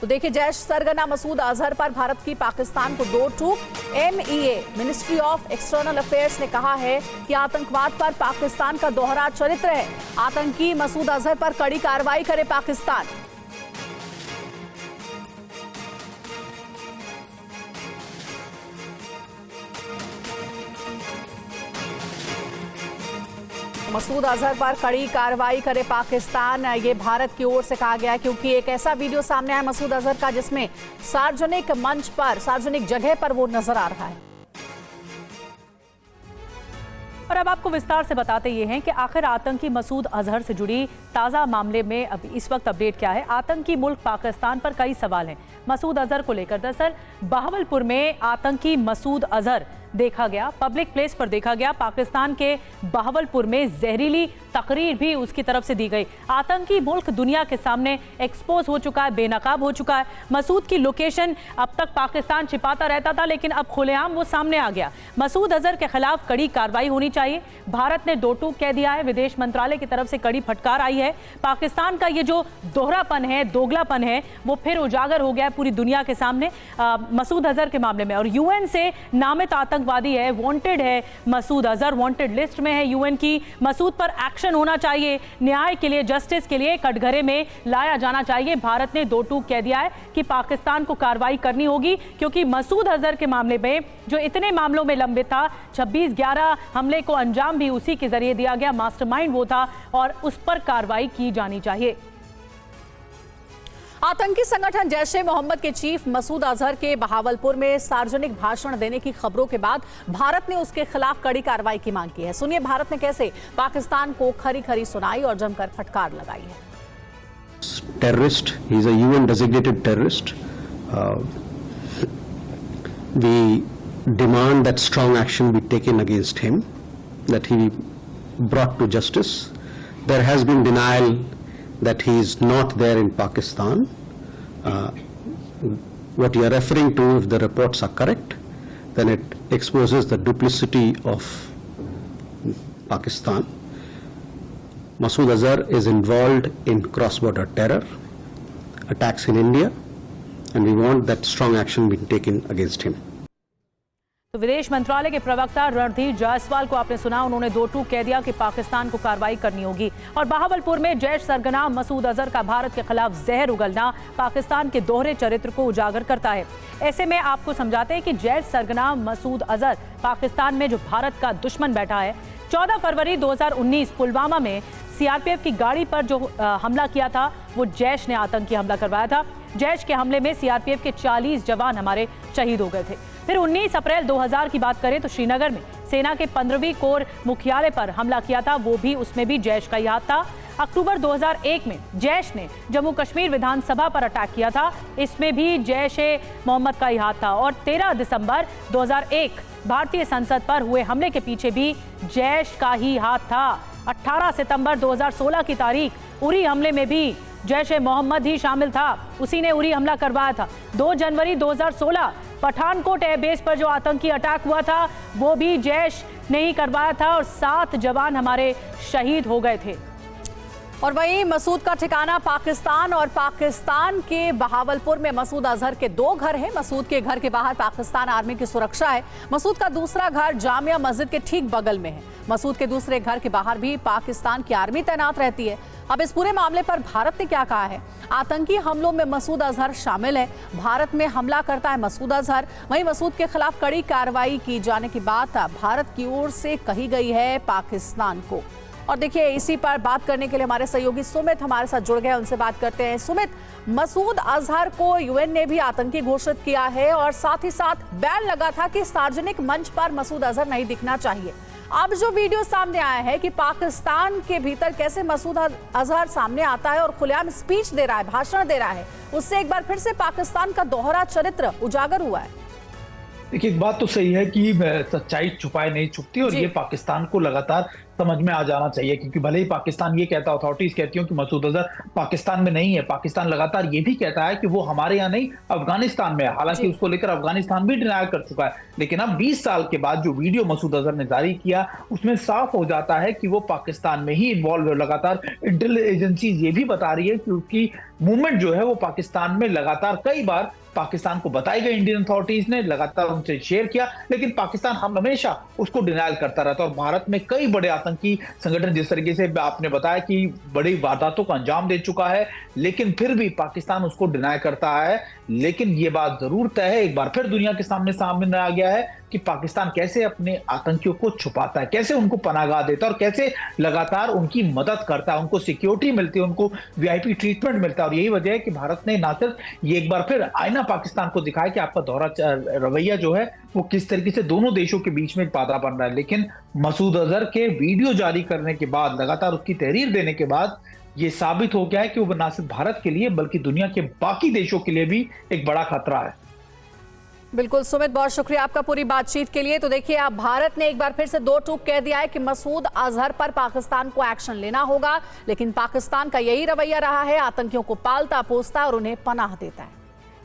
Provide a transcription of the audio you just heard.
तो देखिए, जैश सरगना मसूद अजहर पर भारत की पाकिस्तान को 2 टूक। MEA ministry of external affairs ने कहा है कि आतंकवाद पर पाकिस्तान का दोहरा चरित्र है। आतंकी मसूद अजहर पर कड़ी कार्रवाई करे पाकिस्तान। मसूद अजहर पर कड़ी कार्रवाई करे पाकिस्तान, ये भारत की ओर से कहा गया है, क्योंकि एक ऐसा वीडियो सामने आया मसूद अजहर का जिसमें सार्वजनिक मंच पर, सार्वजनिक जगह पर वो नजर आ रहा है। और अब आपको विस्तार से बताते ये हैं कि आखिर आतंकी मसूद अजहर से जुड़ी ताज़ा मामले में अब इस वक्त अपडेट क्या है। आतंकी मुल्क पाकिस्तान पर कई सवाल हैं मसूद अजहर को लेकर। दरअसल बहावलपुर में आतंकी मसूद अजहर देखा गया, पब्लिक प्लेस पर देखा गया। पाकिस्तान के बहावलपुर में जहरीली तकरीर भी उसकी तरफ से दी गई। आतंकी मुल्क दुनिया के सामने एक्सपोज हो चुका है, बेनकाब हो चुका है। मसूद की लोकेशन अब तक पाकिस्तान छिपाता रहता था, लेकिन अब खुलेआम वो सामने आ गया। मसूद अजहर के खिलाफ कड़ी कार्रवाई होनी चाहिए। भारत ने 2 टूक कह दिया है। विदेश मंत्रालय की तरफ से कड़ी फटकार आई है। पाकिस्तान का ये जो दोहरापन है, दोगलापन है, वो फिर उजागर हो गया है पूरी दुनिया के सामने मसूद अजहर के मामले में। और UN से नामित आतंकवादी है, वांटेड है मसूद अजहर, वांटेड लिस्ट में है UN की। मसूद पर एक्शन होना चाहिए, न्याय के लिए, जस्टिस के लिए कटघरे में लाया जाना चाहिए। भारत ने 2 टूक कह दिया है कि पाकिस्तान को कार्रवाई करनी होगी, क्योंकि मसूद अजहर के मामले में जो इतने मामलों में लंबित था, 26/11 हमले को अंजाम भी उसी के जरिए दिया गया, मास्टरमाइंड वो था, और उस पर कार्रवाई की जानी चाहिए। आतंकी संगठन जैश ए मोहम्मद के चीफ मसूद अजहर के बहावलपुर में सार्वजनिक भाषण देने की खबरों के बाद भारत ने उसके खिलाफ कड़ी कार्रवाई की मांग की है। सुनिए भारत ने कैसे पाकिस्तान को खरी खरी सुनाई और जमकर फटकार लगाई है। Terrorist, he is a UN designated terrorist. We demand that strong action be taken against him, that he be brought to justice. There has been denial that he is not there in Pakistan. What you are referring to, if the reports are correct, then it exposes the duplicity of Pakistan. Masood Azhar is involved in cross-border terror, attacks in India, and we want that strong action be taken against him. तो विदेश मंत्रालय के प्रवक्ता रणधीर जायसवाल को आपने सुना, उन्होंने 2 टूक कह दिया कि पाकिस्तान को कार्रवाई करनी होगी। और बहावलपुर में जैश सरगना मसूद अजहर का भारत के खिलाफ जहर उगलना पाकिस्तान के दोहरे चरित्र को उजागर करता है। ऐसे में आपको समझाते हैं कि जैश सरगना मसूद अजहर पाकिस्तान में जो भारत का दुश्मन बैठा है। 14 फरवरी 2019 पुलवामा में CRPF की गाड़ी पर जो हमला किया था, वो जैश ने आतंकी हमला करवाया था। जैश के हमले में CRPF के 40 जवान हमारे शहीद हो गए थे। फिर 19 अप्रैल 2000 की बात करें तो श्रीनगर में सेना के 15वीं कोर मुख्यालय पर हमला किया था, वो भी, उसमें भी जैश का ही हाथ था। अक्टूबर 2001 में जैश ने जम्मू कश्मीर विधानसभा पर अटैक किया था, इसमें भी जैश ए मोहम्मद का ही हाथ था। और 13 दिसंबर 2001 भारतीय संसद पर हुए हमले के पीछे भी जैश का ही हाथ था। 18 सितंबर 2016 की तारीख उरी हमले में भी जैश ए मोहम्मद ही शामिल था, उसी ने उरी हमला करवाया था। 2 जनवरी 2016 पठानकोट एयरबेस पर जो आतंकी अटैक हुआ था, वो भी जैश ने ही करवाया था, और 7 जवान हमारे शहीद हो गए थे। और वहीं मसूद का ठिकाना पाकिस्तान, और पाकिस्तान के बहावलपुर में मसूद अजहर के 2 घर हैं। मसूद के घर के बाहर पाकिस्तान आर्मी की सुरक्षा है। मसूद का दूसरा घर जामिया मस्जिद के ठीक बगल में है। मसूद के दूसरे घर के बाहर भी पाकिस्तान की आर्मी तैनात रहती है। अब इस पूरे मामले पर भारत ने क्या कहा है? आतंकी हमलों में मसूद अजहर शामिल है, भारत में हमला करता है मसूद अजहर। वहीं मसूद के खिलाफ कड़ी कार्रवाई की जाने की बात भारत की ओर से कही गई है पाकिस्तान को। और देखिए, इसी पर बात करने के लिए हमारे सहयोगी सुमित हमारे साथ जुड़ गए, उनसे बात करते हैं। सुमित, मसूद अजहर को UN ने भी आतंकी घोषित किया है, और साथ ही साथ बैन लगा था कि सार्वजनिक मंच पर मसूद अजहर नहीं दिखना चाहिए। अब जो वीडियो सामने आया है कि पाकिस्तान के भीतर कैसे मसूद अजहर सामने आता है और खुलेआम स्पीच दे रहा है, भाषण दे रहा है, उससे एक बार फिर से पाकिस्तान का दोहरा चरित्र उजागर हुआ है। देखिए, एक बात तो सही है कि सच्चाई छुपाए नहीं छुपती, और ये पाकिस्तान को लगातार समझ में आ जाना चाहिए, क्योंकि भले ही पाकिस्तान ये कहता, अथॉरिटीज कहती हो कि मसूद अजहर पाकिस्तान में नहीं है, पाकिस्तान लगातार ये भी कहता है कि वो हमारे यहाँ नहीं अफगानिस्तान में है। हालांकि उसको लेकर अफगानिस्तान भी डिनाई कर चुका है, लेकिन अब 20 साल के बाद जो वीडियो मसूद अजहर ने जारी किया उसमें साफ हो जाता है कि वो पाकिस्तान में ही इन्वॉल्व है। लगातार इंटेलिजेंस एजेंसीज ये भी बता रही है कि उसकी मूवमेंट जो है वो पाकिस्तान में लगातार कई बार पाकिस्तान को बताई गई, इंडियन अथॉरिटीज ने लगातार उनसे शेयर किया, लेकिन पाकिस्तान हम हमेशा उसको डिनायल करता रहता। और भारत में कई बड़े आतंकी संगठन, जिस तरीके से आपने बताया कि बड़ी वारदातों को अंजाम दे चुका है, लेकिन फिर भी पाकिस्तान उसको डिनाय करता है। लेकिन ये बात जरूर तय है, एक बार फिर दुनिया के सामने आ गया है कि पाकिस्तान कैसे अपने आतंकियों को छुपाता है, कैसे उनको पनाहगाह देता है और कैसे लगातार उनकी मदद करता है, उनको सिक्योरिटी मिलती है, उनको वीआईपी ट्रीटमेंट मिलता है। और यही वजह है कि भारत ने ना सिर्फ ये एक बार फिर आईना पाकिस्तान को दिखाया कि आपका दौरा रवैया जो है वो किस तरीके से दोनों देशों के बीच में एक बाधा बन रहा है। लेकिन मसूद अजहर के वीडियो जारी करने के बाद, लगातार उसकी तहरीर देने के बाद ये साबित हो गया है कि वो ना सिर्फ भारत के लिए बल्कि दुनिया के बाकी देशों के लिए भी एक बड़ा खतरा है। बिल्कुल सुमित, बहुत शुक्रिया आपका पूरी बातचीत के लिए। तो देखिए, अब भारत ने एक बार फिर से दो टूक कह दिया है कि मसूद अजहर पर पाकिस्तान को एक्शन लेना होगा, लेकिन पाकिस्तान का यही रवैया रहा है, आतंकियों को पालता पोसता और उन्हें पनाह देता है।